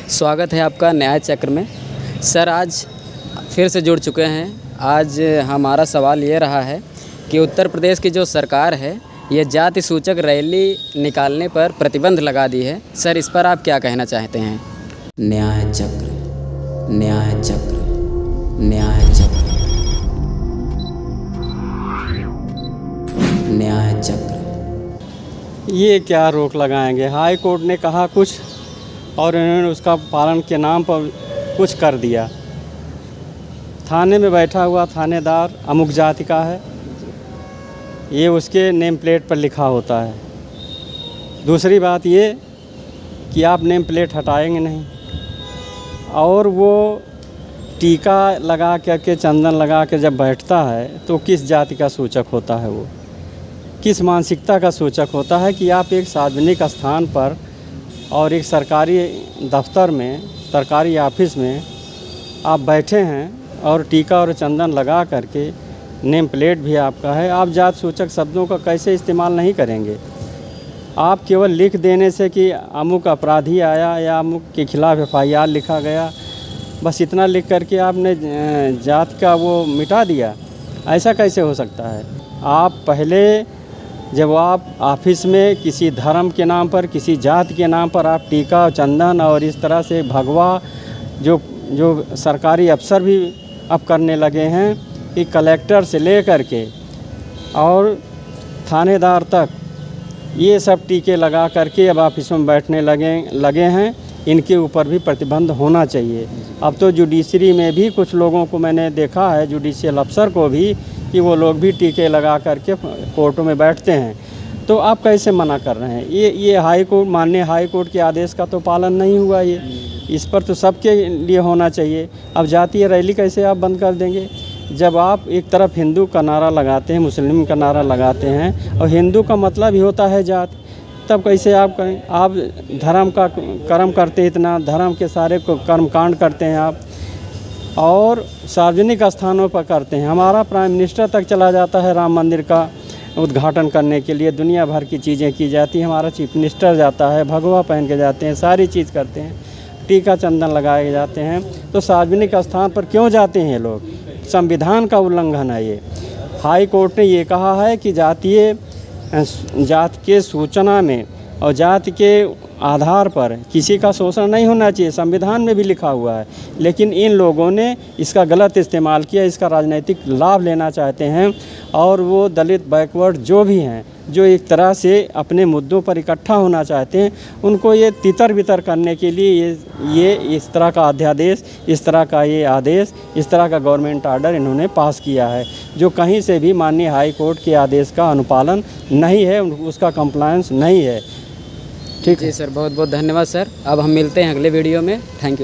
स्वागत है आपका न्याय चक्र में। सर आज फिर से जुड़ चुके हैं। आज हमारा सवाल ये रहा है कि उत्तर प्रदेश की जो सरकार है ये जाति सूचक रैली निकालने पर प्रतिबंध लगा दी है। सर इस पर आप क्या कहना चाहते हैं? न्याय चक्र, न्याय चक्र, न्याय चक्र, न्याय चक्र। ये क्या रोक लगाएंगे? हाई कोर्ट ने कहा कुछ और इन्होंने उसका पालन के नाम पर कुछ कर दिया। थाने में बैठा हुआ थानेदार अमुक जाति का है, ये उसके नेम प्लेट पर लिखा होता है। दूसरी बात ये कि आप नेम प्लेट हटाएंगे नहीं, और वो टीका लगा करके चंदन लगा के जब बैठता है तो किस जाति का सूचक होता है? वो किस मानसिकता का सूचक होता है कि आप एक सार्वजनिक स्थान पर और एक सरकारी दफ्तर में, सरकारी ऑफिस में आप बैठे हैं और टीका और चंदन लगा करके नेम प्लेट भी आपका है, आप जात सूचक शब्दों का कैसे इस्तेमाल नहीं करेंगे? आप केवल लिख देने से कि अमुक अपराधी आया या अमुक के खिलाफ़ FIR लिखा गया, बस इतना लिख करके आपने जात का वो मिटा दिया, ऐसा कैसे हो सकता है? आप पहले जब आप ऑफिस में किसी धर्म के नाम पर, किसी जात के नाम पर आप टीका चंदन और इस तरह से भगवा जो सरकारी अफसर भी अब करने लगे हैं कि कलेक्टर से ले कर के और थानेदार तक ये सब टीके लगा करके अब ऑफिस में बैठने लगे हैं, इनके ऊपर भी प्रतिबंध होना चाहिए। अब तो जुडिशरी में भी कुछ लोगों को मैंने देखा है, जुडिशियल अफसर को भी, कि वो लोग भी टीके लगा करके कोर्टों में बैठते हैं। तो आप कैसे मना कर रहे हैं? ये हाई कोर्ट, माननीय हाई कोर्ट के आदेश का तो पालन नहीं हुआ। ये इस पर तो सबके लिए होना चाहिए। अब जातीय रैली कैसे आप बंद कर देंगे? जब आप एक तरफ हिंदू का नारा लगाते हैं, मुस्लिम का नारा लगाते हैं, और हिंदू का मतलब ही होता है जात, तब कैसे आप करें? आप धर्म का कर्म करते हैं, इतना धर्म के सारे कर्मकांड करते हैं आप, और सार्वजनिक स्थानों पर करते हैं। हमारा प्राइम मिनिस्टर तक चला जाता है राम मंदिर का उद्घाटन करने के लिए, दुनिया भर की चीज़ें की जाती हैं। हमारा चीफ मिनिस्टर जाता है, भगवा पहन के जाते हैं, सारी चीज़ करते हैं, टीका चंदन लगाए जाते हैं। तो सार्वजनिक स्थान पर क्यों जाते हैं ये लोग? संविधान का उल्लंघन है ये। हाई कोर्ट ने ये कहा है कि जात के सूचना में और जात के आधार पर किसी का शोषण नहीं होना चाहिए, संविधान में भी लिखा हुआ है। लेकिन इन लोगों ने इसका गलत इस्तेमाल किया, इसका राजनीतिक लाभ लेना चाहते हैं, और वो दलित बैकवर्ड जो भी हैं, जो एक तरह से अपने मुद्दों पर इकट्ठा होना चाहते हैं, उनको ये तितर बितर करने के लिए ये इस तरह का अध्यादेश, इस तरह का ये आदेश, इस तरह का गवर्नमेंट आर्डर इन्होंने पास किया है, जो कहीं से भी माननीय हाई कोर्ट के आदेश का अनुपालन नहीं है, उसका कंप्लायंस नहीं है। ठीक है जी सर, बहुत बहुत धन्यवाद सर। अब हम मिलते हैं अगले वीडियो में। Thank you.